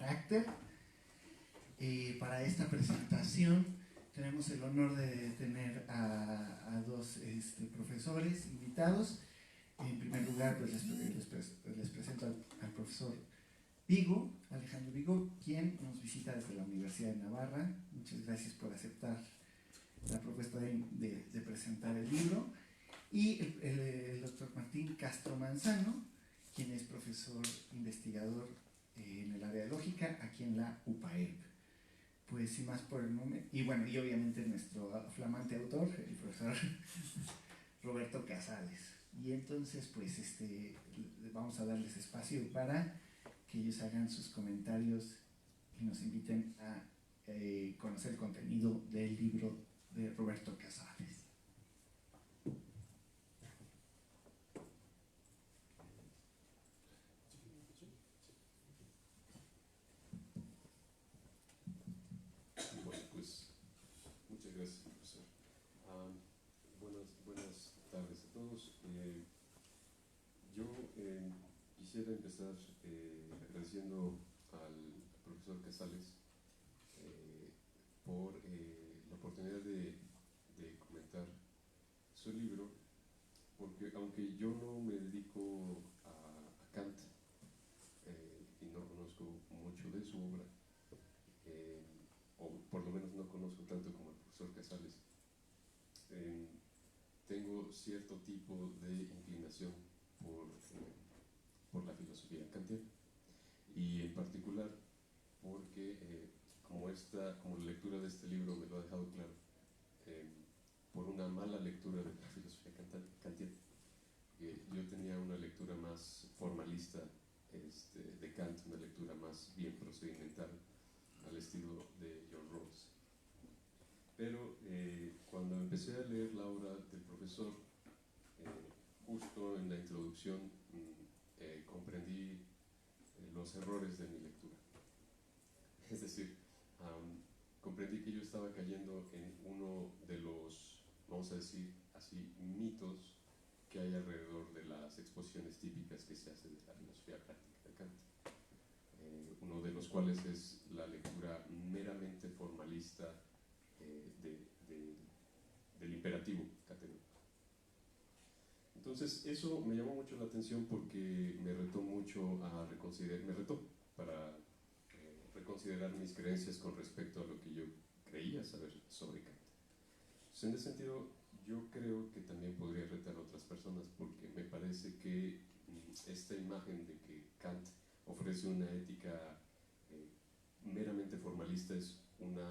carácter. Para esta presentación tenemos el honor de tener a dos profesores invitados. En primer lugar, pues les presento al profesor Vigo, Alejandro Vigo, quien nos visita desde la Universidad de Navarra. Muchas gracias por aceptar la propuesta de presentar el libro. Y el doctor Martín Castro Manzano, quien es profesor investigador en el área de lógica aquí en la UPAEP. Pues sin más por el momento, y bueno, y obviamente nuestro flamante autor, el profesor Roberto Casales. Y entonces pues vamos a darles espacio para que ellos hagan sus comentarios y nos inviten a conocer el contenido del libro de Roberto Casales. Bueno, pues muchas gracias, profesor. Buenas tardes a todos. Yo quisiera empezar agradeciendo al profesor Casales por la oportunidad de comentar su libro, porque aunque yo no me dedico a Kant y no conozco mucho de su obra, o por lo menos no conozco tanto como el profesor Casales, tengo cierto tipo de inclinación por la filosofía kantiana, y en particular porque como la lectura de este libro me lo ha dejado claro, por una mala lectura de la filosofía kantiana. Yo tenía una lectura más formalista de Kant, una lectura más bien procedimental al estilo de John Rawls. Pero cuando empecé a leer la obra del profesor, justo en la introducción comprendí los errores de mi lectura. Es decir, comprendí que yo estaba cayendo en uno de los, vamos a decir así, mitos que hay alrededor de las exposiciones típicas que se hacen de la filosofía práctica de Kant. Uno de los cuales es la lectura meramente formalista del imperativo categórico. Entonces eso me llamó mucho la atención porque me retó mucho a para reconsiderar mis creencias con respecto a lo que yo creía saber sobre Kant. Entonces, en ese sentido, yo creo que también podría retar a otras personas, porque me parece que esta imagen de que Kant ofrece una ética meramente formalista es una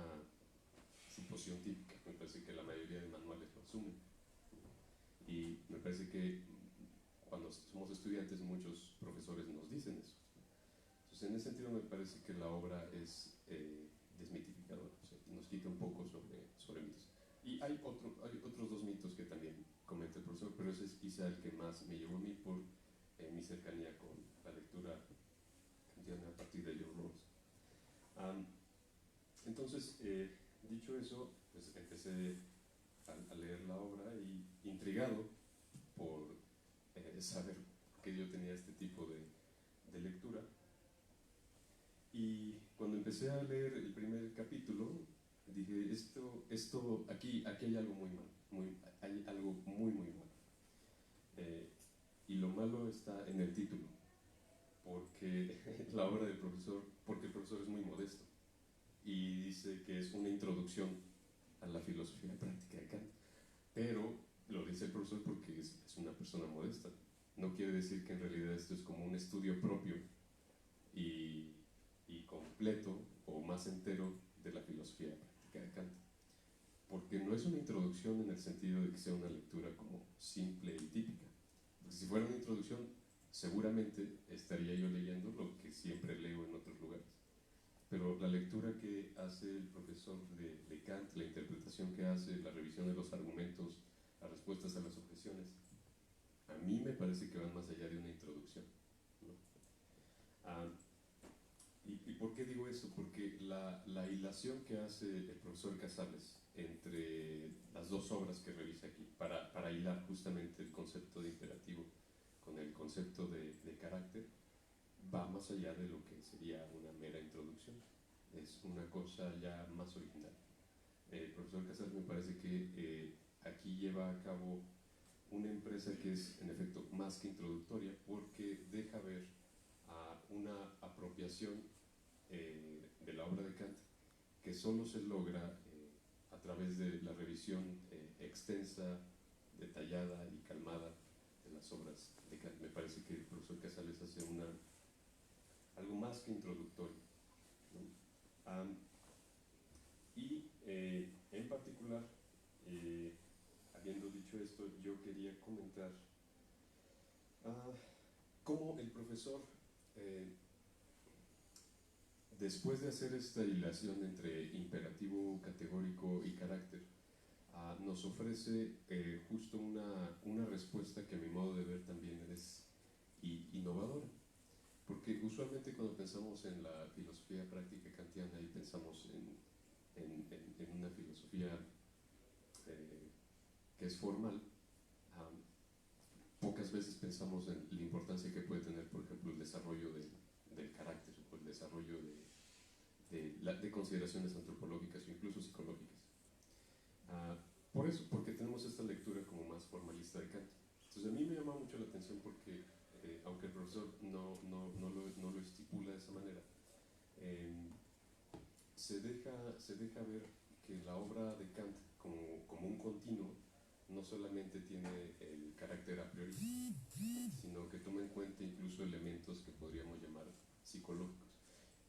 suposición típica. Me parece que la mayoría de manuales lo asumen, y me parece que cuando somos estudiantes muchos profesores nos dicen eso. Entonces, en ese sentido me parece que la obra es desmitificadora, o sea, nos quita un poco sobre mitos. Y hay otros dos mitos que también comenta el profesor, pero ese es quizá el que más me llevó a mí por mi cercanía con la lectura kantiana a partir de John Rawls. Entonces, dicho eso, pues empecé a leer la obra y intrigado por saber que yo tenía este tipo de lectura. Y cuando empecé a leer el primer capítulo, dije, aquí hay algo muy malo, hay algo muy malo. Y lo malo está en el título, porque la obra del profesor, porque el profesor es muy modesto, y dice que es una introducción a la filosofía práctica de Kant, pero lo dice el profesor porque es una persona modesta. No quiere decir que en realidad esto es como un estudio propio y completo o más entero de la filosofía práctica de Kant, porque no es una introducción en el sentido de que sea una lectura como simple y típica, porque si fuera una introducción seguramente estaría yo leyendo lo que siempre leo en otros lugares. Pero la lectura que hace el profesor de Kant, la interpretación que hace, la revisión de los argumentos, las respuestas a las objeciones, a mí me parece que van más allá de una introducción, ¿no? ¿Y por qué digo eso? Porque la hilación que hace el profesor Casales entre las dos obras que revisa aquí, para hilar justamente el concepto de imperativo con el concepto de carácter, va más allá de lo que sería una mera introducción. una cosa ya más original. El profesor Casals me parece que aquí lleva a cabo una empresa que es en efecto más que introductoria, porque deja ver una apropiación de la obra de Kant que solo se logra a través de la revisión extensa, detallada y calmada de las obras de Kant. Me parece que el profesor Casals hace algo más que introductorio, ¿no? Y en particular, habiendo dicho esto, yo quería comentar cómo el profesor, después de hacer esta hilación entre imperativo categórico y carácter, nos ofrece justo una respuesta que a mi modo de ver también es innovadora. Porque usualmente cuando pensamos en la filosofía práctica kantiana y pensamos en una filosofía que es formal, pocas veces pensamos en la importancia que puede tener, por ejemplo, el desarrollo del carácter o el desarrollo de consideraciones antropológicas o incluso psicológicas. Por eso, porque tenemos esta lectura como más formalista de Kant. Entonces a mí me llama mucho la atención porque, aunque el profesor no lo estipula de esa manera, se deja ver que la obra de Kant como un continuo no solamente tiene el carácter a priori, sino que toma en cuenta incluso elementos que podríamos llamar psicológicos.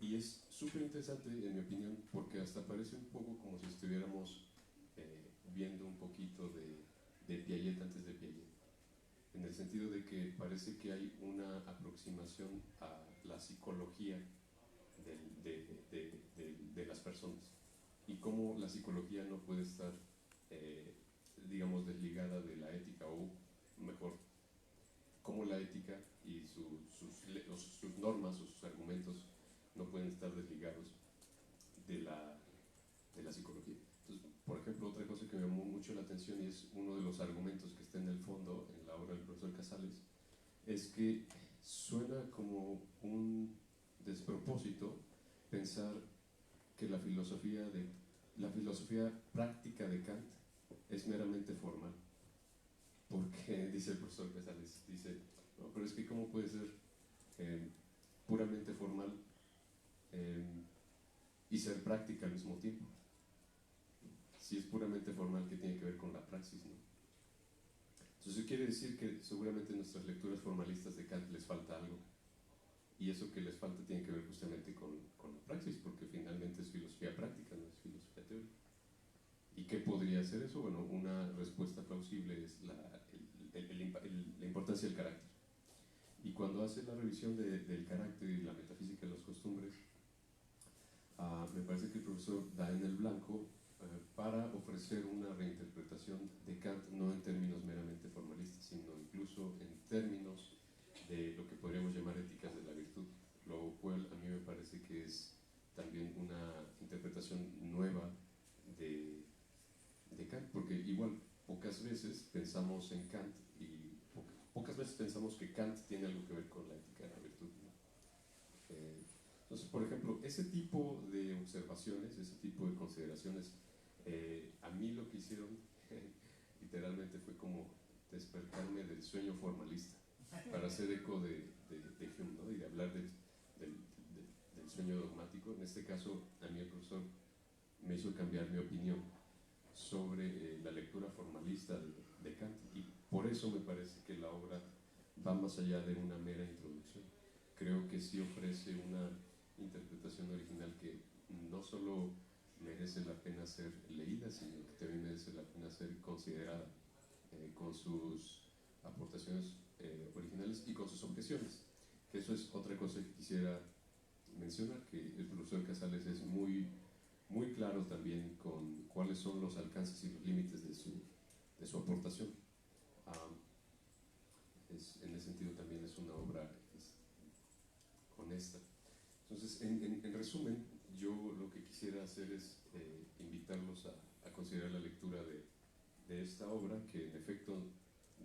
Y es súper interesante, en mi opinión, porque hasta parece un poco como si estuviéramos viendo un poquito de Piaget antes de Piaget, en el sentido de que parece que hay una aproximación a la psicología de las personas y cómo la psicología no puede estar, digamos, desligada de la ética, o mejor, cómo la ética y sus normas o sus argumentos no pueden estar desligados de la psicología. Entonces, por ejemplo, otra cosa que me llamó mucho la atención, y es uno de los argumentos que está en el fondo en la obra del profesor Casals, es que suena como un despropósito pensar que la filosofía práctica de Kant es meramente formal, porque dice el profesor Casals, dice, no, pero es que cómo puede ser puramente formal y ser práctica al mismo tiempo. Si es puramente formal, ¿qué tiene que ver con la praxis, no? Entonces quiere decir que seguramente en nuestras lecturas formalistas de Kant les falta algo, y eso que les falta tiene que ver justamente con la praxis, porque finalmente es filosofía práctica, no es filosofía teórica. ¿Y qué podría ser eso? Bueno, una respuesta plausible es la importancia del carácter. Y cuando hace la revisión del carácter y la metafísica de las costumbres, me parece que el profesor da en el blanco para ofrecer una reinterpretación de Kant, no en términos meramente formalistas, sino incluso en términos de lo que podríamos llamar éticas de la virtud, lo cual a mí me parece que es también una interpretación nueva de Kant, porque igual pocas veces pensamos en Kant y pocas veces pensamos que Kant tiene algo que ver con la ética de la virtud, ¿no? Entonces, por ejemplo, ese tipo de observaciones, ese tipo de consideraciones, a mí lo que hicieron literalmente fue como despertarme del sueño formalista, para hacer eco de Hume, ¿no? Y de hablar del sueño dogmático. En este caso, a mí el profesor me hizo cambiar mi opinión sobre la lectura formalista de Kant, y por eso me parece que la obra va más allá de una mera introducción. Creo que sí ofrece una interpretación original que no solo merece la pena ser leída, sino que también merece la pena ser considerada con sus aportaciones originales y con sus objeciones. Que eso es otra cosa que quisiera mencionar, que el profesor Casals es muy claro también con cuáles son los alcances y los límites de su aportación. En ese sentido también es una obra honesta. Entonces, en resumen, yo lo que quisiera hacer es invitarlos a considerar la lectura de esta obra, que en efecto,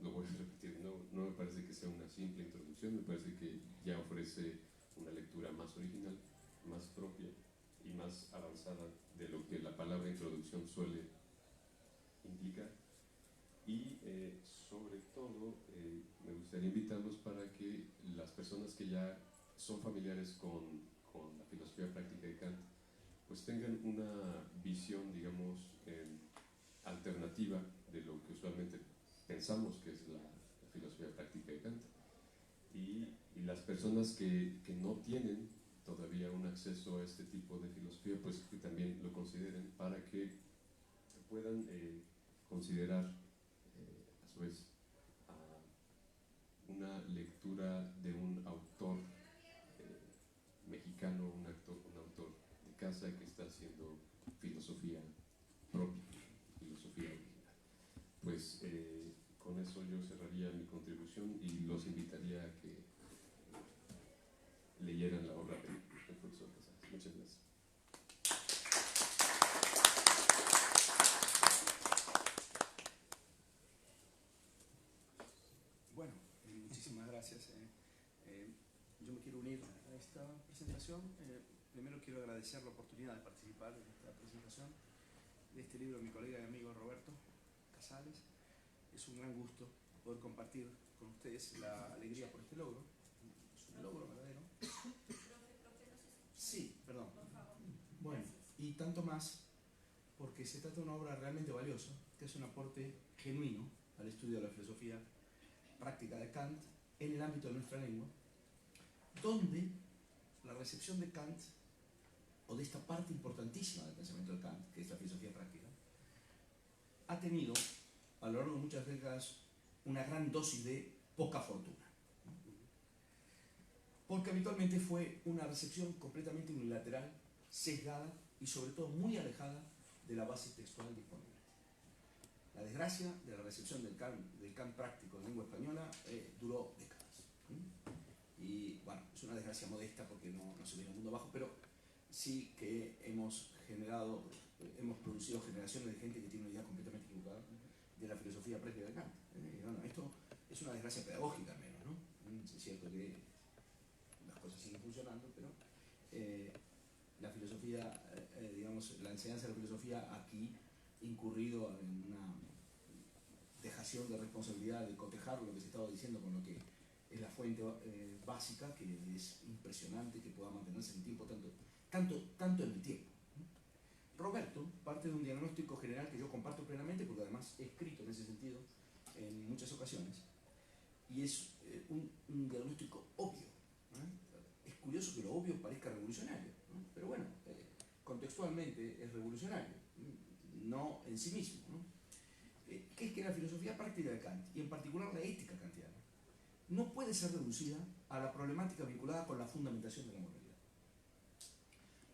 lo voy a repetir, no me parece que sea una simple introducción, me parece que ya ofrece una lectura más original, más propia y más a la pasada de lo que la palabra introducción suele implicar. Y sobre todo me gustaría invitarlos para que las personas que ya son familiares con la filosofía práctica de Kant pues tengan una visión, digamos, alternativa de lo que usualmente pensamos que es la filosofía práctica de Kant. Y las personas que no tienen todavía un acceso a este tipo de filosofía, pues que también lo consideren para que puedan considerar a su vez una lectura de un autor mexicano, un autor de casa que está haciendo filosofía propia, filosofía original. Pues con eso yo cerraría mi contribución y los invitaría a que leyeran la obra del profesor Casares. Muchas gracias. Bueno, muchísimas gracias. Yo me quiero unir a esta presentación. Primero quiero agradecer la oportunidad de participar en esta presentación de este libro de mi colega y amigo Roberto Casales. Es un gran gusto poder compartir con ustedes la alegría por este logro. Es un logro verdadero. Sí, perdón. Bueno, y tanto más porque se trata de una obra realmente valiosa, que es un aporte genuino al estudio de la filosofía práctica de Kant en el ámbito de nuestra lengua, donde la recepción de Kant, o de esta parte importantísima del pensamiento de Kant, que es la filosofía práctica, ha tenido a lo largo de muchas décadas una gran dosis de poca fortuna. Porque habitualmente fue una recepción completamente unilateral, sesgada y sobre todo muy alejada de la base textual disponible. La desgracia de la recepción del Kant práctico en lengua española duró décadas. Y bueno, es una desgracia modesta porque no se viene al mundo abajo, pero sí que hemos producido generaciones de gente que tiene una idea completamente equivocada de la filosofía práctica de Kant. Bueno, esto es una desgracia pedagógica al menos, ¿no? Es cierto que las cosas siguen funcionando, pero la filosofía, digamos, la enseñanza de la filosofía aquí incurrido en una dejación de responsabilidad de cotejar lo que se estaba diciendo con lo que es la fuente básica, que es impresionante que pueda mantenerse en el tiempo tanto en el tiempo. Roberto parte de un diagnóstico general que yo comparto plenamente, porque además he escrito en ese sentido en muchas ocasiones, y es un diagnóstico obvio. Es curioso que lo obvio parezca revolucionario, ¿no? Pero bueno, contextualmente es revolucionario, no en sí mismo, ¿no? Que es que la filosofía práctica de Kant, y en particular la ética kantiana, no puede ser reducida a la problemática vinculada con la fundamentación de la moralidad.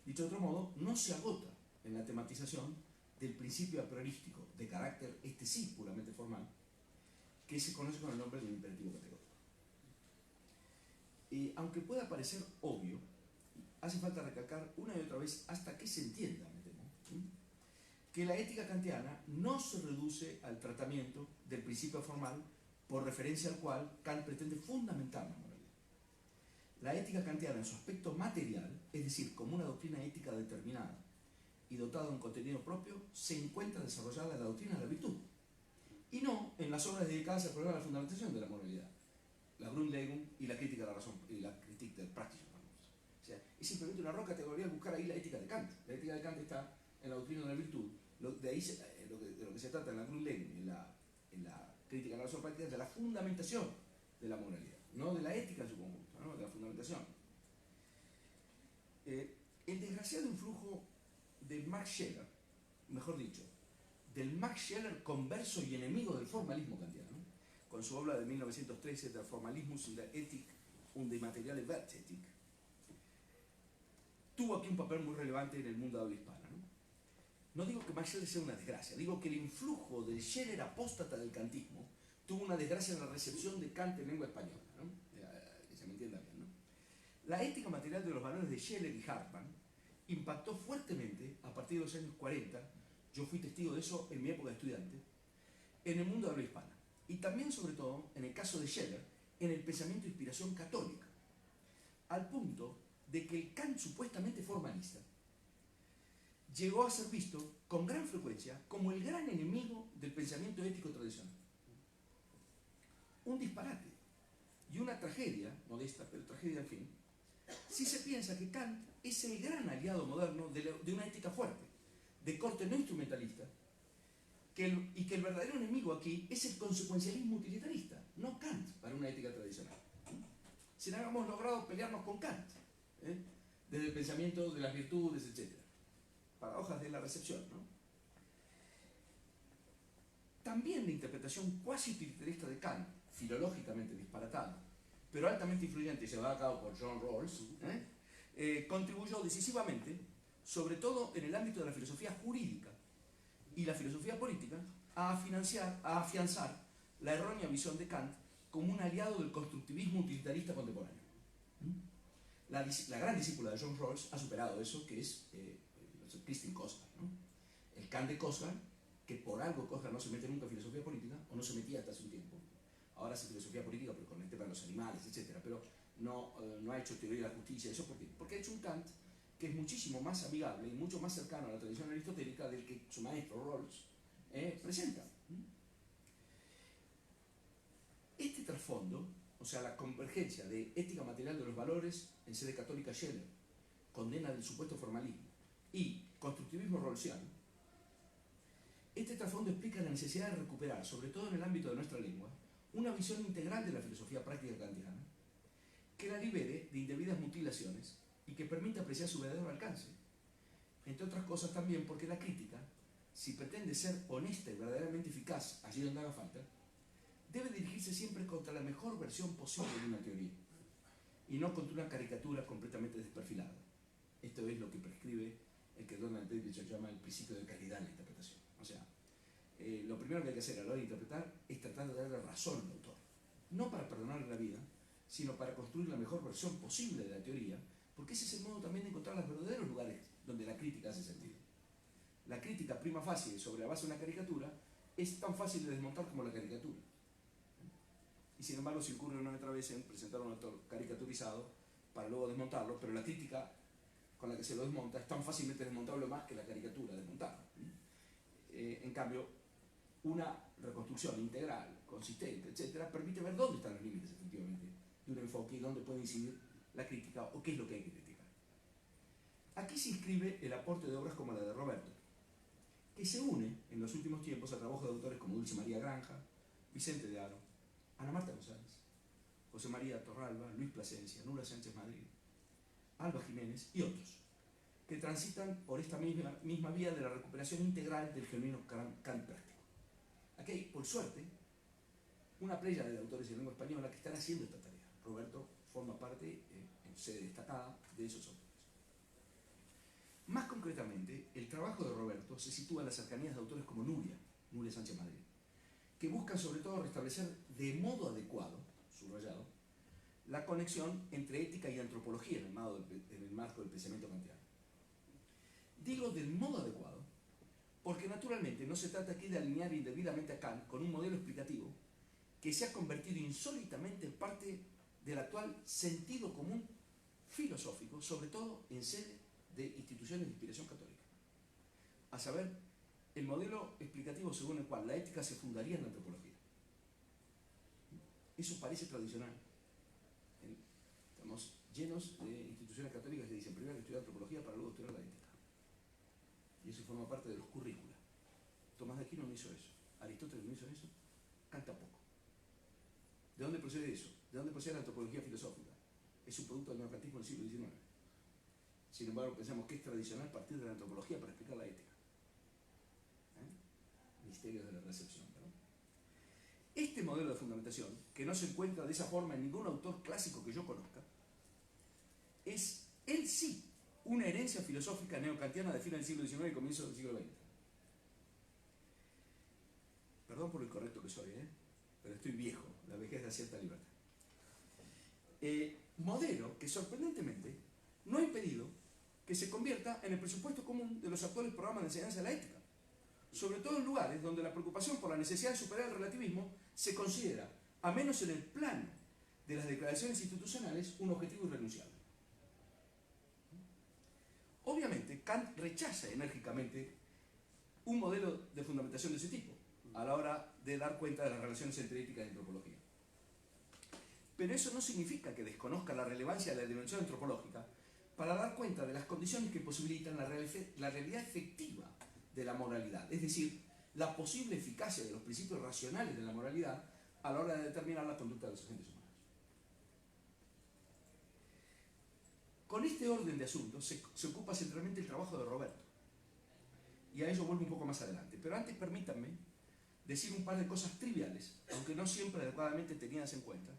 Dicho de otro modo, no se agota en la tematización del principio a priorístico de carácter, este sí, puramente formal, que se conoce con el nombre del imperativo categórico. Aunque pueda parecer obvio, hace falta recalcar una y otra vez hasta que se entienda, me temo, que la ética kantiana no se reduce al tratamiento del principio formal por referencia al cual Kant pretende fundamentar la moralidad. La ética kantiana en su aspecto material, es decir, como una doctrina ética determinada y dotada de un contenido propio, se encuentra desarrollada en la doctrina de la virtud, y no en las obras dedicadas al problema de la fundamentación de la moralidad, la Grundlegung y la crítica de la razón y la crítica del práctico. O sea, es simplemente una error categoría buscar ahí la ética de Kant. La ética de Kant está en la doctrina de la virtud. De ahí de lo que se trata en la Grundlegung y en la crítica de la razón práctica es de la fundamentación de la moralidad, no de la ética en su conjunto, ¿no? De la fundamentación. El desgraciado influjo de Max Scheler, mejor dicho, del Max Scheler converso y enemigo del formalismo kantiano, con su obra de 1913, Der Formalismus in der Ethik und die materielle Wertethik, tuvo aquí un papel muy relevante en el mundo de habla hispana. No digo que Max Scheler sea una desgracia, digo que el influjo del Scheler apóstata del kantismo tuvo una desgracia en la recepción de Kant en lengua española, ¿no? Que se me entienda bien, ¿no? La ética material de los valores de Scheler y Hartmann impactó fuertemente a partir de los años 40, yo fui testigo de eso en mi época de estudiante, en el mundo de habla hispana. Y también, sobre todo, en el caso de Scheler, en el pensamiento de inspiración católica, al punto de que el Kant supuestamente formalista llegó a ser visto con gran frecuencia como el gran enemigo del pensamiento ético tradicional. Un disparate y una tragedia, modesta, pero tragedia al fin, si se piensa que Kant es el gran aliado moderno de una ética fuerte, de corte no instrumentalista, y que el verdadero enemigo aquí es el consecuencialismo utilitarista, no Kant para una ética tradicional. Si no habíamos logrado pelearnos con Kant, desde el pensamiento de las virtudes, etc. Paradojas de la recepción, ¿no? También la interpretación cuasi utilitarista de Kant, filológicamente disparatada, pero altamente influyente y llevada a cabo por John Rawls, contribuyó decisivamente, sobre todo en el ámbito de la filosofía jurídica y la filosofía política, a afianzar la errónea visión de Kant como un aliado del constructivismo utilitarista contemporáneo. La gran discípula de John Rawls ha superado eso, que es Christine Korsgaard, ¿no? El Kant de Korsgaard, que por algo Korsgaard no se mete nunca en filosofía política, o no se metía hasta hace un tiempo. Ahora hace filosofía política, pero con el tema de los animales, etc. Pero no ha hecho teoría de la justicia, eso porque ha hecho un Kant que es muchísimo más amigable y mucho más cercano a la tradición aristotélica del que su maestro Rawls presenta. Este trasfondo, o sea, la convergencia de ética material de los valores en sede católica Scheller, condena del supuesto formalismo, y constructivismo rawlsiano, este trasfondo explica la necesidad de recuperar, sobre todo en el ámbito de nuestra lengua, una visión integral de la filosofía práctica kantiana, que la libere de indebidas mutilaciones y que permita apreciar su verdadero alcance. Entre otras cosas también porque la crítica, si pretende ser honesta y verdaderamente eficaz allí donde haga falta, debe dirigirse siempre contra la mejor versión posible de una teoría, y no contra una caricatura completamente desperfilada. Esto es lo que prescribe el que Donald Davidson llama el principio de calidad en la interpretación. O sea, lo primero que hay que hacer a la hora de interpretar es tratar de darle razón al autor, no para perdonarle la vida, sino para construir la mejor versión posible de la teoría, porque ese es el modo también de encontrar los verdaderos lugares donde la crítica hace sentido. La crítica prima facie sobre la base de una caricatura es tan fácil de desmontar como la caricatura. Y sin embargo se ocurre una y otra vez en presentar a un autor caricaturizado para luego desmontarlo, pero la crítica con la que se lo desmonta es tan fácilmente desmontable más que la caricatura desmontada. En cambio, una reconstrucción integral, consistente, etc., permite ver dónde están los límites, efectivamente, de un enfoque y dónde puede incidir la crítica o qué es lo que hay que criticar. Aquí se inscribe el aporte de obras como la de Roberto, que se une en los últimos tiempos a trabajos de autores como Dulce María Granja, Vicente de Haro, Ana Marta González, José María Torralba, Luis Plasencia, Nura Sánchez Madrid, Alba Jiménez y otros, que transitan por esta misma vía de la recuperación integral del genuino Kant práctico. Aquí hay, por suerte, una playa de autores de lengua española que están haciendo esta tarea. Roberto forma parte, en sede destacada, de esos autores. Más concretamente, el trabajo de Roberto se sitúa en las cercanías de autores como Nuria Sánchez Madrid, que buscan sobre todo restablecer de modo adecuado, subrayado, la conexión entre ética y antropología en el marco del pensamiento kantiano. Digo del modo adecuado porque naturalmente no se trata aquí de alinear indebidamente a Kant con un modelo explicativo que se ha convertido insólitamente en parte del actual sentido común filosófico, sobre todo en sede de instituciones de inspiración católica. A saber, el modelo explicativo según el cual la ética se fundaría en la antropología. Eso parece tradicional. Estamos llenos de instituciones católicas que dicen primero hay que estudiar antropología para luego estudiar la ética. Y eso forma parte de los currícula. Tomás de Aquino no hizo eso. Aristóteles no hizo eso. Kant tampoco. ¿De dónde procede eso? ¿De dónde procede la antropología filosófica? Es un producto del neocantismo del siglo XIX. Sin embargo, pensamos que es tradicional partir de la antropología para explicar la ética. Misterios de la recepción, ¿no? Este modelo de fundamentación, que no se encuentra de esa forma en ningún autor clásico que yo conozca, es, él sí, una herencia filosófica neocantiana de fin del siglo XIX y comienzo del siglo XX. Perdón por lo incorrecto que soy, pero estoy viejo, la vejez da cierta libertad. Modelo que sorprendentemente no ha impedido que se convierta en el presupuesto común de los actuales programas de enseñanza de la ética, sobre todo en lugares donde la preocupación por la necesidad de superar el relativismo se considera, a menos en el plano de las declaraciones institucionales, un objetivo irrenunciable. Obviamente, Kant rechaza enérgicamente un modelo de fundamentación de ese tipo a la hora de dar cuenta de las relaciones entre ética y antropología. Pero eso no significa que desconozca la relevancia de la dimensión antropológica para dar cuenta de las condiciones que posibilitan la realidad efectiva de la moralidad, es decir, la posible eficacia de los principios racionales de la moralidad a la hora de determinar la conducta de los agentes humanos. Con este orden de asuntos se ocupa centralmente el trabajo de Roberto, y a ello vuelvo un poco más adelante. Pero antes permítanme decir un par de cosas triviales, aunque no siempre adecuadamente tenidas en cuenta,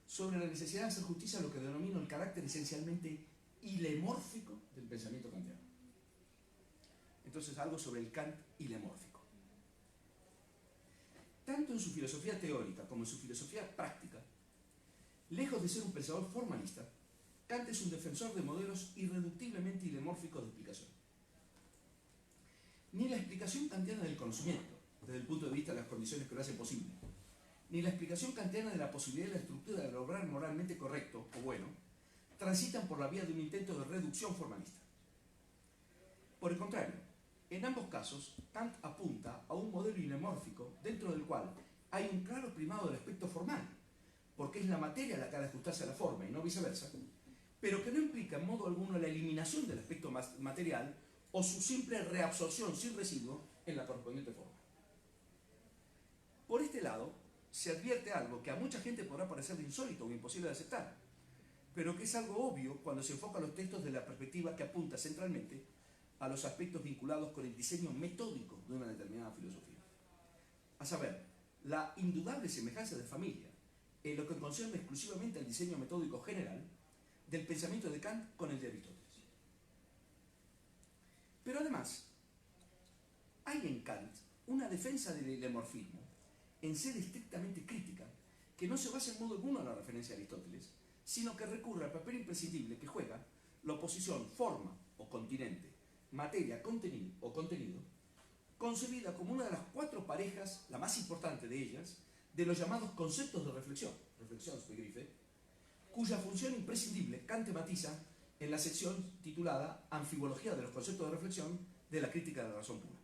sobre la necesidad de hacer justicia a lo que denomino el carácter esencialmente ilemórfico del pensamiento kantiano. Entonces, algo sobre el Kant ilemórfico. Tanto en su filosofía teórica como en su filosofía práctica, lejos de ser un pensador formalista, Kant es un defensor de modelos irreductiblemente ilemórficos de explicación. Ni la explicación kantiana del conocimiento, desde el punto de vista de las condiciones que lo hacen posible, ni la explicación kantiana de la posibilidad de la estructura de lograr moralmente correcto o bueno, transitan por la vía de un intento de reducción formalista. Por el contrario, en ambos casos, Kant apunta a un modelo ilemórfico dentro del cual hay un claro primado del aspecto formal, porque es la materia la que ha de ajustarse a la forma y no viceversa, pero que no implica en modo alguno la eliminación del aspecto material o su simple reabsorción sin residuo en la correspondiente forma. Por este lado, se advierte algo que a mucha gente podrá parecer insólito o imposible de aceptar, pero que es algo obvio cuando se enfoca los textos de la perspectiva que apunta centralmente a los aspectos vinculados con el diseño metódico de una determinada filosofía. A saber, la indudable semejanza de familia en lo que concierne exclusivamente al diseño metódico general del pensamiento de Kant con el de Aristóteles. Pero además, hay en Kant una defensa del ilemorfismo en sede estrictamente crítica que no se basa en modo alguno en la referencia a Aristóteles, sino que recurre al papel imprescindible que juega la oposición forma o continente, materia, contenido o contenido, concebida como una de las cuatro parejas, la más importante de ellas, de los llamados conceptos de reflexión, Reflexionsbegriffe, cuya función imprescindible Kant tematiza en la sección titulada Anfibología de los conceptos de reflexión de la crítica de la razón pura.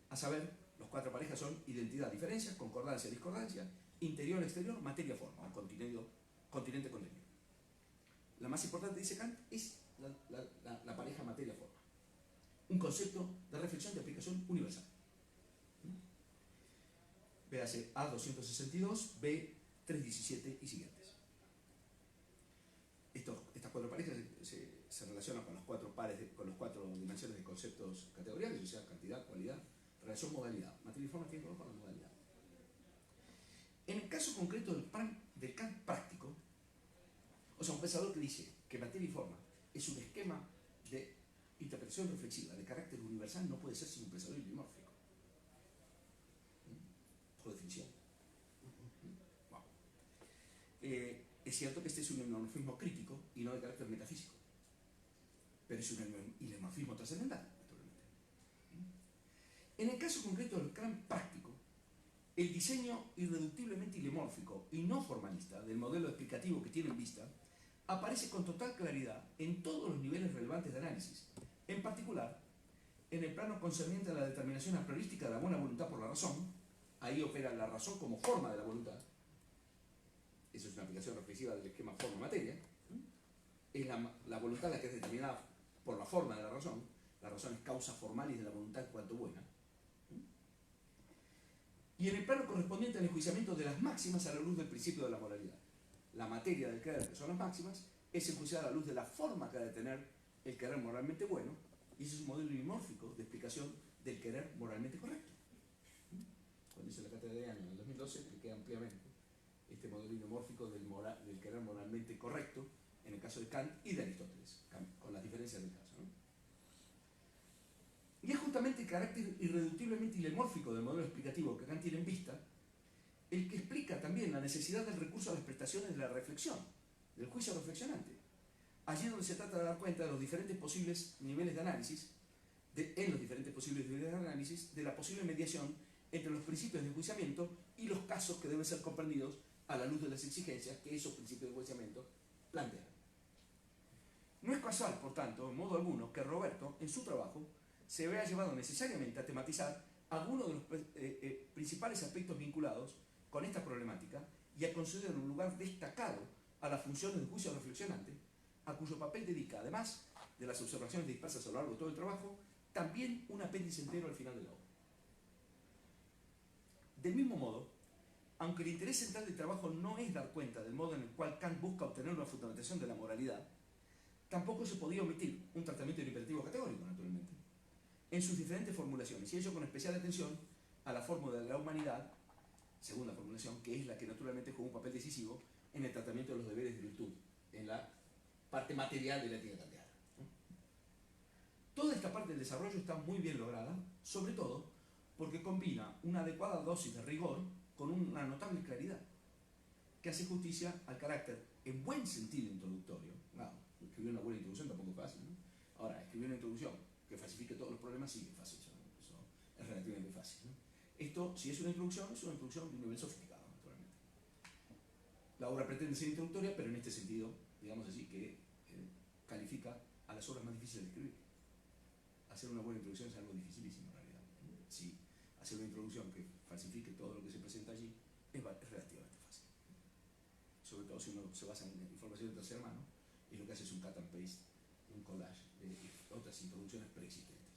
A saber, los cuatro parejas son identidad, diferencia, concordancia, discordancia, interior, exterior, materia, forma, o continente, contenido. La más importante, dice Kant, es la pareja materia-forma. Un concepto de reflexión de aplicación universal. Véase A262, B317 y siguientes. Estas cuatro parejas se relacionan con los cuatro pares, con las cuatro dimensiones de conceptos categoriales, o sea, cantidad, cualidad, relación, modalidad. Materia y forma tienen que ver con la modalidad. En el caso concreto del Kant práctico, o sea, un pensador que dice que materia y forma es un esquema de interpretación reflexiva de carácter universal, no puede ser sin un pensador ilemórfico. Por definición. Wow. Es cierto que este es un ilemorfismo crítico y no de carácter metafísico, pero es un ilemorfismo trascendental, naturalmente. En el caso concreto del Kant práctico, el diseño irreductiblemente ilemórfico y no formalista del modelo explicativo que tiene en vista aparece con total claridad en todos los niveles relevantes de análisis, en particular en el plano concerniente a la determinación a priorística de la buena voluntad por la razón. Ahí opera la razón como forma de la voluntad. Eso es una aplicación reflexiva del esquema forma-materia. Es la voluntad la que es determinada por la forma de la razón. La razón es causa formalis de la voluntad en cuanto buena. Y en el plano correspondiente al enjuiciamiento de las máximas a la luz del principio de la moralidad. La materia del querer, que son las máximas, es enjuiciada a la luz de la forma que ha de tener el querer moralmente bueno, y ese es un modelo ilemórfico de explicación del querer moralmente correcto. Cuando hice la cátedra de año en el 2012, expliqué ampliamente este modelo ilemórfico del querer moralmente correcto en el caso de Kant y de Aristóteles, con las diferencias del caso, ¿no? Y es justamente el carácter irreductiblemente ilemórfico del modelo explicativo que Kant tiene en vista el que explica también la necesidad del recurso a las prestaciones de la reflexión, del juicio reflexionante. Allí donde se trata de dar cuenta de los diferentes posibles niveles de análisis, de la posible mediación entre los principios de enjuiciamiento y los casos que deben ser comprendidos a la luz de las exigencias que esos principios de enjuiciamiento plantean. No es casual, por tanto, en modo alguno, que Roberto en su trabajo, se vea llevado necesariamente a tematizar algunos de los principales aspectos vinculados con esta problemática y a conceder un lugar destacado a las funciones del juicio reflexionante, a cuyo papel dedica, además de las observaciones dispersas a lo largo de todo el trabajo, también un apéndice entero al final de la obra. Del mismo modo, aunque el interés central del trabajo no es dar cuenta del modo en el cual Kant busca obtener una fundamentación de la moralidad, tampoco se podía omitir un tratamiento del imperativo categórico, naturalmente, en sus diferentes formulaciones, y ello con especial atención a la fórmula de la humanidad, segunda formulación, que es la que naturalmente juega un papel decisivo en el tratamiento de los deberes de virtud, en la parte material de la ética kantiana. Toda esta parte del desarrollo está muy bien lograda, sobre todo porque combina una adecuada dosis de rigor con una notable claridad, que hace justicia al carácter, en buen sentido, introductorio. Claro, escribir una buena introducción tampoco es fácil, ¿no? Ahora, escribir una introducción que falsifique todos los problemas sí es fácil, eso es relativamente fácil, ¿no? Esto, si es una introducción de un nivel sofisticado, naturalmente. La obra pretende ser introductoria, pero en este sentido, digamos así, que califica a las obras más difíciles de escribir. Hacer una buena introducción es algo dificilísimo en realidad. Si hacer una introducción que falsifique todo lo que se presenta allí es relativamente fácil. Sobre todo si uno se basa en información de tercera mano y lo que hace es un cut and paste, un collage de otras introducciones preexistentes,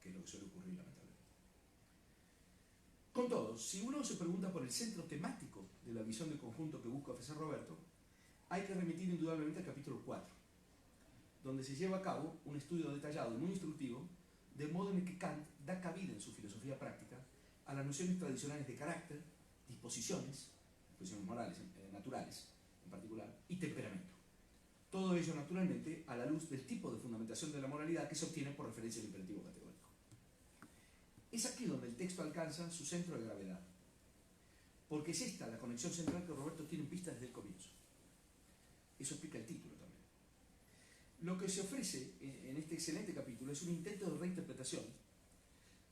que es lo que suele ocurrir lamentablemente. Con todo, si uno se pregunta por el centro temático de la visión de conjunto que busca ofrecer Roberto, hay que remitir indudablemente al capítulo 4, donde se lleva a cabo un estudio detallado y muy instructivo, de modo en el que Kant da cabida en su filosofía práctica a las nociones tradicionales de carácter, disposiciones morales, naturales en particular, y temperamento. Todo ello, naturalmente, a la luz del tipo de fundamentación de la moralidad que se obtiene por referencia al imperativo categórico. Es aquí donde el texto alcanza su centro de gravedad, porque es esta la conexión central que Roberto tiene en vista desde el comienzo. Eso explica el título también. Lo que se ofrece en este excelente capítulo es un intento de reinterpretación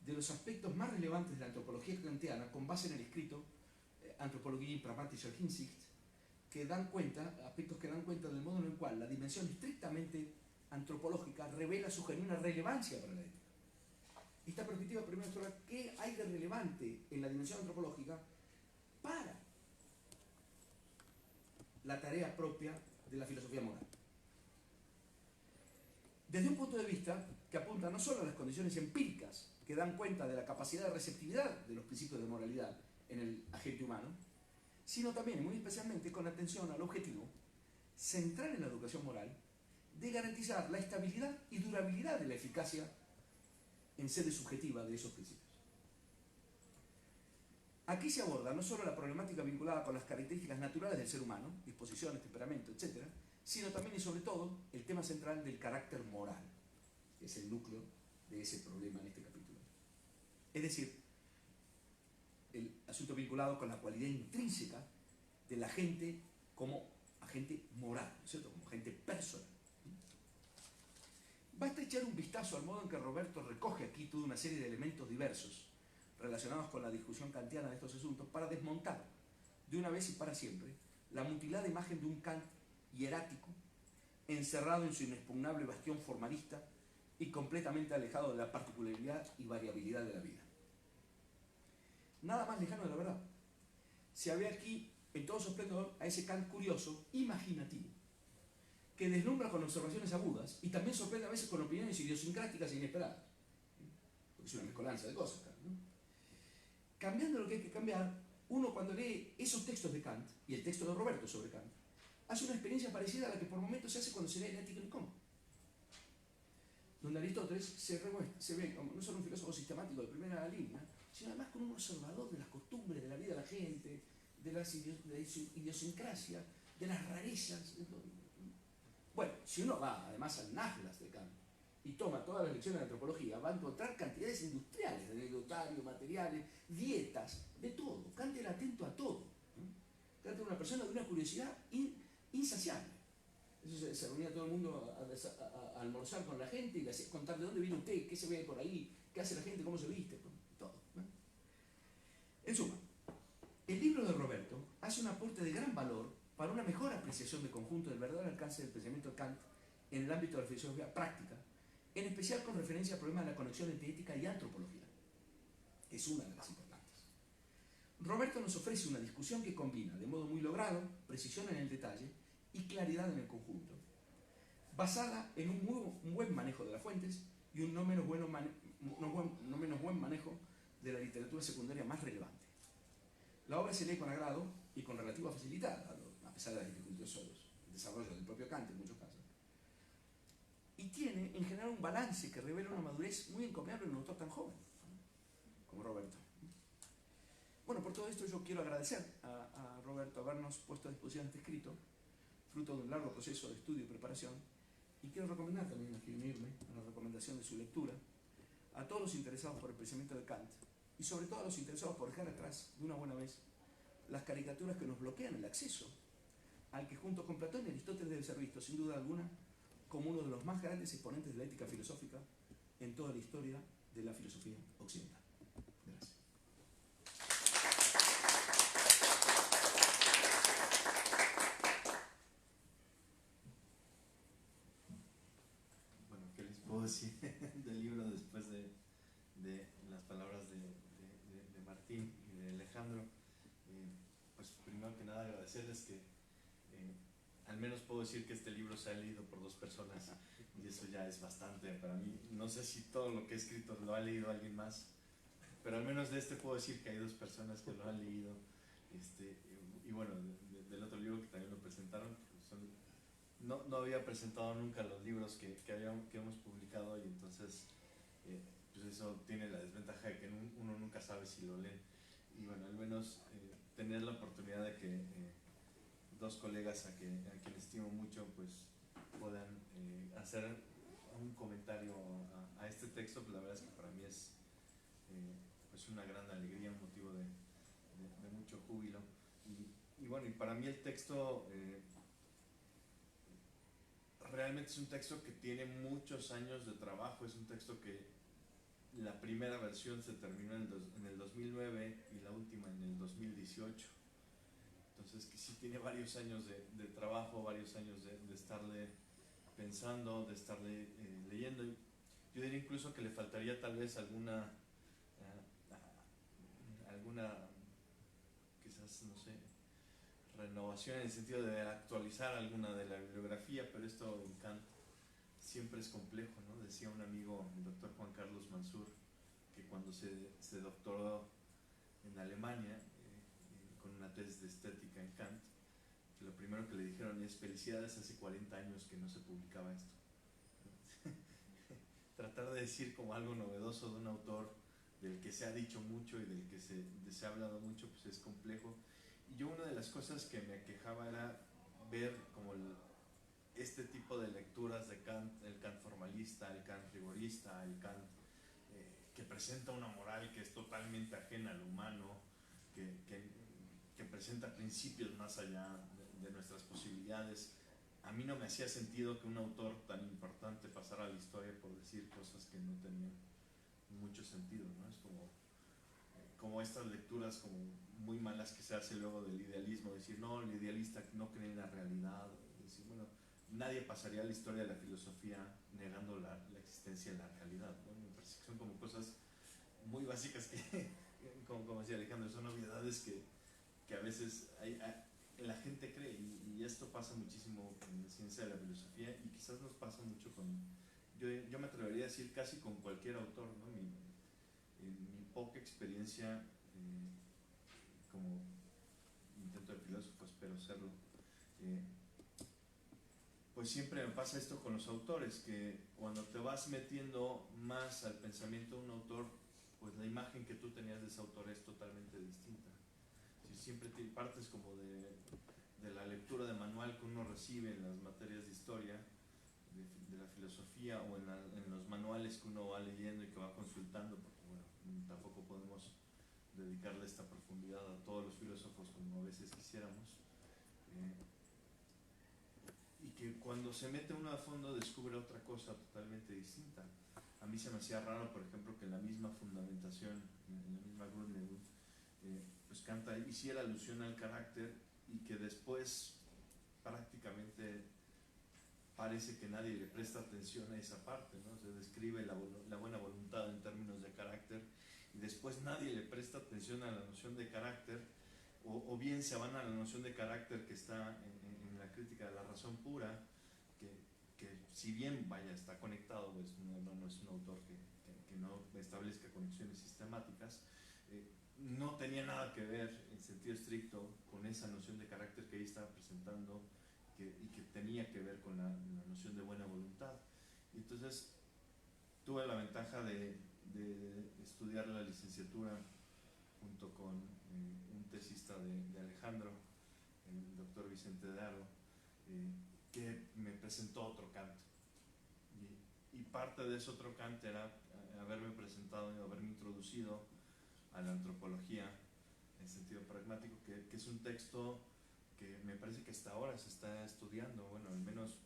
de los aspectos más relevantes de la antropología kantiana con base en el escrito Anthropologie pragmatischer Hinsicht, aspectos que dan cuenta del modo en el cual la dimensión estrictamente antropológica revela su genuina relevancia para la ética. Esta perspectiva primero explora qué hay de relevante en la dimensión antropológica para la tarea propia de la filosofía moral. Desde un punto de vista que apunta no solo a las condiciones empíricas que dan cuenta de la capacidad de receptividad de los principios de moralidad en el agente humano, sino también, muy especialmente, con atención al objetivo central en la educación moral de garantizar la estabilidad y durabilidad de la eficacia en sede subjetiva de esos principios. Aquí se aborda no solo la problemática vinculada con las características naturales del ser humano, disposiciones, temperamento, etc., sino también y sobre todo el tema central del carácter moral, que es el núcleo de ese problema en este capítulo. Es decir, el asunto vinculado con la cualidad intrínseca del agente como agente moral, ¿no es cierto? Como agente personal. Basta echar un vistazo al modo en que Roberto recoge aquí toda una serie de elementos diversos relacionados con la discusión kantiana de estos asuntos para desmontar de una vez y para siempre la mutilada imagen de un Kant hierático encerrado en su inexpugnable bastión formalista y completamente alejado de la particularidad y variabilidad de la vida. Nada más lejano de la verdad. Se ve aquí en todo su esplendor a ese Kant curioso, imaginativo, que deslumbra con observaciones agudas y también sorprende a veces con opiniones idiosincráticas e inesperadas. Porque es una mezcolanza de cosas, ¿no? Cambiando lo que hay que cambiar, uno cuando lee esos textos de Kant y el texto de Roberto sobre Kant, hace una experiencia parecida a la que por momentos se hace cuando se lee el Ética Nicón, donde Aristóteles se ve como no solo un filósofo sistemático de primera línea, sino además como un observador de las costumbres de la vida de la gente, de su idiosincrasia, de las rarezas. Bueno, si uno va además al Nachlass de Kant y toma todas las lecciones de antropología, va a encontrar cantidades industriales, de anecdotario, materiales, dietas, de todo. Kant era atento a todo. Kant era una persona de una curiosidad insaciable. Eso se reunía todo el mundo a almorzar con la gente y le hacía contar de dónde viene usted, qué se ve por ahí, qué hace la gente, cómo se viste, todo. En suma, el libro de Roberto hace un aporte de gran valor para una mejor apreciación de conjunto del verdadero alcance del pensamiento de Kant en el ámbito de la filosofía práctica en especial con referencia al problema de la conexión entre ética y antropología, que es una de las importantes. Roberto nos ofrece una discusión que combina, de modo muy logrado, precisión en el detalle y claridad en el conjunto, basada en un buen manejo de las fuentes y un no menos buen manejo de la literatura secundaria más relevante. La obra se lee con agrado y con relativa facilidad, a pesar de las dificultades del desarrollo del propio Kant en muchos casos, y tiene en general un balance que revela una madurez muy encomiable en un autor tan joven como Roberto. Bueno, por todo esto yo quiero agradecer a Roberto habernos puesto a disposición este escrito, fruto de un largo proceso de estudio y preparación, y quiero recomendar también, aquí unirme a la recomendación de su lectura, a todos los interesados por el pensamiento de Kant, y sobre todo a los interesados por dejar atrás, de una buena vez, las caricaturas que nos bloquean el acceso al que junto con Platón y Aristóteles debe ser visto, sin duda alguna, como uno de los más grandes exponentes de la ética filosófica en toda la historia de la filosofía occidental. Gracias. Bueno, ¿qué les puedo decir del libro después de las palabras de Martín y de Alejandro? Pues primero que nada agradecerles que al menos puedo decir que este libro se ha leído por 2 personas y eso ya es bastante para mí. No sé si todo lo que he escrito lo ha leído alguien más, pero al menos de este puedo decir que hay 2 personas que lo han leído. Y bueno, del otro libro que también lo presentaron, no había presentado nunca los libros que hemos publicado, y entonces pues eso tiene la desventaja de que uno nunca sabe si lo leen. Y bueno, al menos tener la oportunidad de que 2 colegas a quienes estimo mucho pues puedan hacer un comentario a este texto, pues la verdad es que para mí es pues una gran alegría, un motivo de mucho júbilo. Y bueno, y para mí el texto realmente es un texto que tiene muchos años de trabajo. Es un texto que la primera versión se terminó en el 2009 y la última en el 2018. Entonces que sí tiene varios años de trabajo, varios años de estarle pensando, de estarle leyendo. Yo diría incluso que le faltaría tal vez alguna quizás, no sé, renovación en el sentido de actualizar alguna de la bibliografía, pero esto en Kant siempre es complejo, ¿no? Decía un amigo, el doctor Juan Carlos Mansur, que cuando se doctoró en Alemania con una tesis de estética en Kant, lo primero que le dijeron es: felicidades, hace 40 años que no se publicaba esto. Tratar de decir como algo novedoso de un autor del que se ha dicho mucho y del que se ha hablado mucho, pues es complejo. Y yo, una de las cosas que me aquejaba era ver como este tipo de lecturas de Kant, el Kant formalista, el Kant rigorista, el Kant que presenta una moral que es totalmente ajena al humano, que presenta principios más allá de nuestras posibilidades. A mí no me hacía sentido que un autor tan importante pasara a la historia por decir cosas que no tenían mucho sentido, ¿no? Es como estas lecturas como muy malas que se hace luego del idealismo, decir, no, el idealista no cree en la realidad, decir, bueno, nadie pasaría a la historia de la filosofía negando la existencia de la realidad, ¿no? Me parece que son como cosas muy básicas que como decía Alejandro, son obviedades que a veces la gente cree, y esto pasa muchísimo en la ciencia de la filosofía, y quizás nos pasa mucho yo me atrevería a decir casi con cualquier autor, ¿no? Mi poca experiencia como intento de filósofo, espero serlo, pues siempre me pasa esto con los autores, que cuando te vas metiendo más al pensamiento de un autor, pues la imagen que tú tenías de ese autor es totalmente distinta. Si siempre te partes como de la lectura de manual que uno recibe en las materias de historia, de la filosofía, o en los manuales que uno va leyendo y que va consultando, porque bueno, tampoco podemos dedicarle esta profundidad a todos los filósofos como a veces quisiéramos, y que cuando se mete uno a fondo descubre otra cosa totalmente distinta. A mí se me hacía raro, por ejemplo, que en la misma fundamentación, en la misma Grundlegung, pues Kant hiciera alusión al carácter, y que después prácticamente parece que nadie le presta atención a esa parte, ¿no? Se describe la buena voluntad en términos de carácter y después nadie le presta atención a la noción de carácter, o bien se van a la noción de carácter que está en la crítica de la razón pura, que si bien, vaya, está conectado, pues no es un autor que no establezca conexiones sistemáticas, no tenía nada que ver en sentido estricto con esa noción de carácter que ahí estaba presentando y que tenía que ver con la noción de buena voluntad. Y entonces tuve la ventaja de estudiar la licenciatura junto con un tesista de Alejandro, el doctor Vicente de Aro, que me presentó otro Kant. Y parte de ese otro Kant era haberme presentado y haberme introducido a la antropología en sentido pragmático, que es un texto que me parece que hasta ahora se está estudiando. Bueno, al menos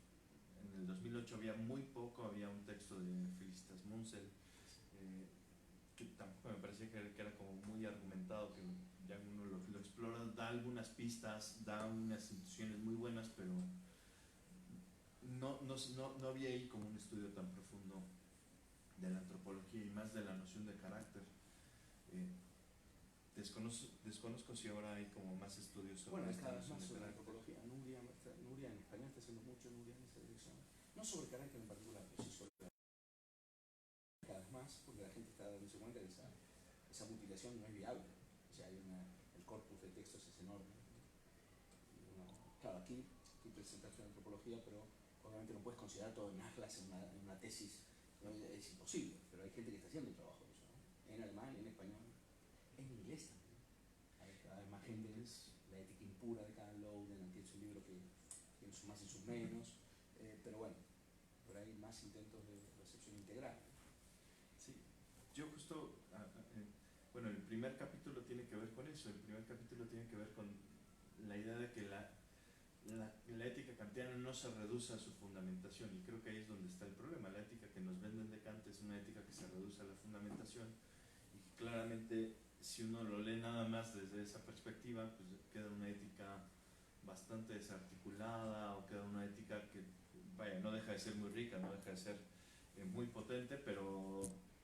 en el 2008 había muy poco, había un texto de Felicitas Munsell, que tampoco me parecía que era como muy argumentado, que ya uno lo explora, da algunas pistas, da unas intuiciones muy buenas, pero no había ahí como un estudio tan profundo de la antropología y más de la noción de carácter. Desconozco si ahora hay como más estudios sobre Bueno, esta cada vez noción más de sobre carácter. antropología. Nuria en español está haciendo mucho, Nuria en esa dirección. No sobre carácter en particular, pero sí sobre cada vez más, porque la gente está dándose cuenta que esa mutilación no es viable. O sea, el corpus de textos es enorme. Claro, aquí presentaste la antropología, pero obviamente no puedes considerar todo en una clase, en una tesis, no, es imposible, pero hay gente que está haciendo el trabajo de eso, ¿no? En alemán, en español, en inglés también. Hay cada vez más gente. La ética impura de Karl Loden, que es un libro que tiene sus más y sus menos, pero bueno, por ahí más intentos de recepción integral. Sí, yo justo, bueno, el primer capítulo tiene que ver con eso. El primer capítulo tiene que ver con la idea de que la ética kantiana no se reduce a su fundamentación, y creo que ahí es donde está el problema. La ética que nos venden de Kant es una ética que se reduce a la fundamentación, y claramente si uno lo lee nada más desde esa perspectiva, pues queda una ética bastante desarticulada, o queda una ética que, vaya, no deja de ser muy rica, no deja de ser muy potente, pero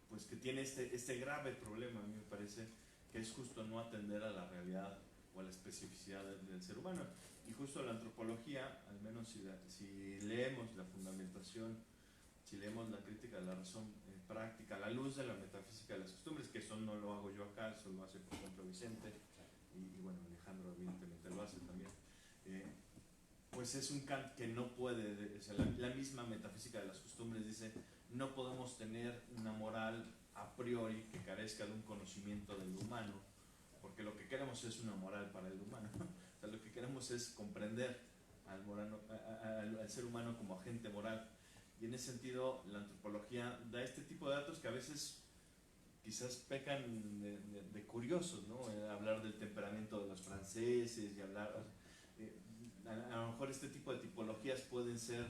pues que tiene este grave problema, a mí me parece, que es justo no atender a la realidad o a la especificidad del ser humano. Y justo la antropología, al menos si leemos la fundamentación, si leemos la crítica de la razón práctica, a la luz de la metafísica de las costumbres, que eso no lo hago yo acá, eso lo hace por ejemplo Vicente, y bueno, Alejandro evidentemente lo hace también, pues es un Kant que no puede, o sea, la misma metafísica de las costumbres dice, no podemos tener una moral a priori que carezca de un conocimiento del humano, porque lo que queremos es una moral para el humano. O sea, lo que queremos es comprender al ser humano como agente moral. Y en ese sentido, la antropología da este tipo de datos que a veces quizás pecan de curiosos, ¿no? Hablar del temperamento de los franceses y hablar... a lo mejor este tipo de tipologías pueden ser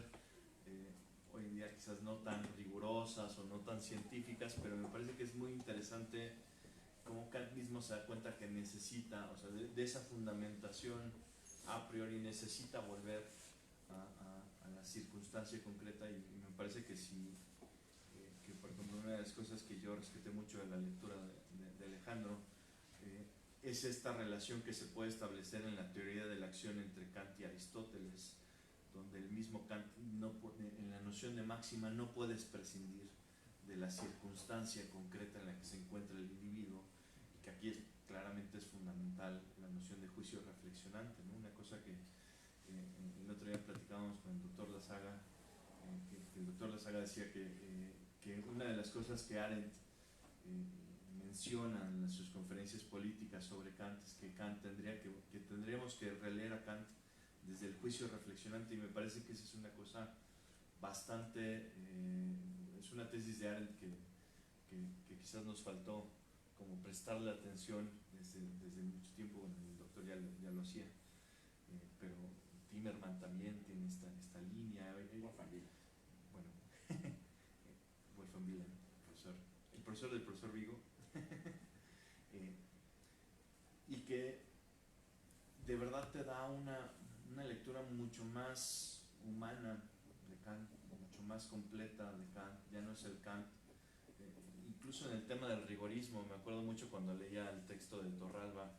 hoy en día quizás no tan rigurosas o no tan científicas, pero me parece que es muy interesante cómo Kant mismo se da cuenta que necesita, o sea, de esa fundamentación a priori necesita volver a la circunstancia concreta, y me parece que sí, que por ejemplo una de las cosas que yo respeté mucho de la lectura de Alejandro es esta relación que se puede establecer en la teoría de la acción entre Kant y Aristóteles, donde el mismo Kant en la noción de máxima no puedes prescindir de la circunstancia concreta en la que se encuentra el individuo, y que aquí claramente es fundamental la noción de juicio reflexionante, ¿no? Una cosa que el otro día platicábamos con el doctor Lasaga, que el doctor Lasaga decía que una de las cosas que Arendt menciona en sus conferencias políticas sobre Kant es que Kant tendríamos que releer a Kant desde el juicio reflexionante, y me parece que esa es una cosa bastante, es una tesis de Arendt que quizás nos faltó como prestarle atención desde mucho tiempo. Bueno, el doctor ya lo hacía, pero Timerman también tiene esta línea. Wolfgang Wieland. Bueno, Wolfgang Wieland, el profesor del profesor Vigo, y que de verdad te da una lectura mucho más humana de Kant, mucho más completa de Kant, ya no es el Kant, incluso en el tema del rigorismo, me acuerdo mucho cuando leía el texto de Torralba,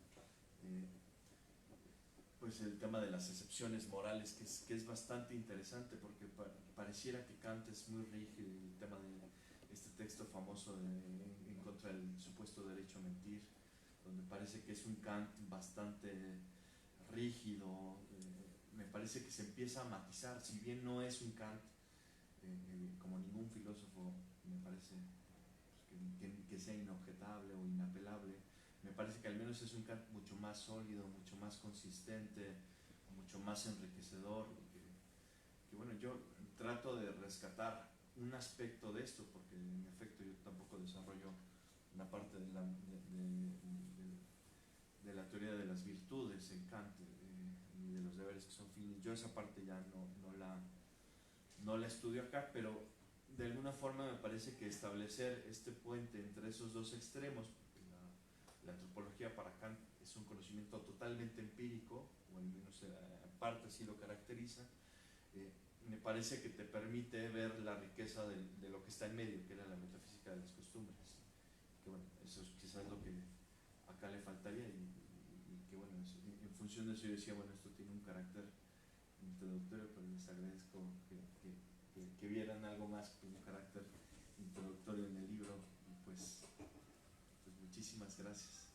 pues el tema de las excepciones morales, que es bastante interesante, porque pareciera que Kant es muy rígido, el tema de este texto famoso en contra del supuesto derecho a mentir, donde parece que es un Kant bastante rígido, me parece que se empieza a matizar, si bien no es un Kant como ningún filósofo, me parece pues, que sea inobjetable o inapelable, me parece que al menos es un Kant mucho más sólido, mucho más consistente, mucho más enriquecedor, que bueno, yo trato de rescatar un aspecto de esto, porque en efecto yo tampoco desarrollo una parte de la teoría de las virtudes en Kant, ni de los deberes que son fines. Yo esa parte ya no la estudio acá, pero de alguna forma me parece que establecer este puente entre esos dos extremos, la antropología para Kant es un conocimiento totalmente empírico, o al menos en parte así lo caracteriza, me parece que te permite ver la riqueza de lo que está en medio, que era la metafísica de las costumbres. Que bueno, eso es quizás lo que acá le faltaría y que bueno, en función de eso yo decía, bueno, esto tiene un carácter introductorio, pero les agradezco que vieran algo más que un carácter introductorio en el libro y pues muchísimas gracias.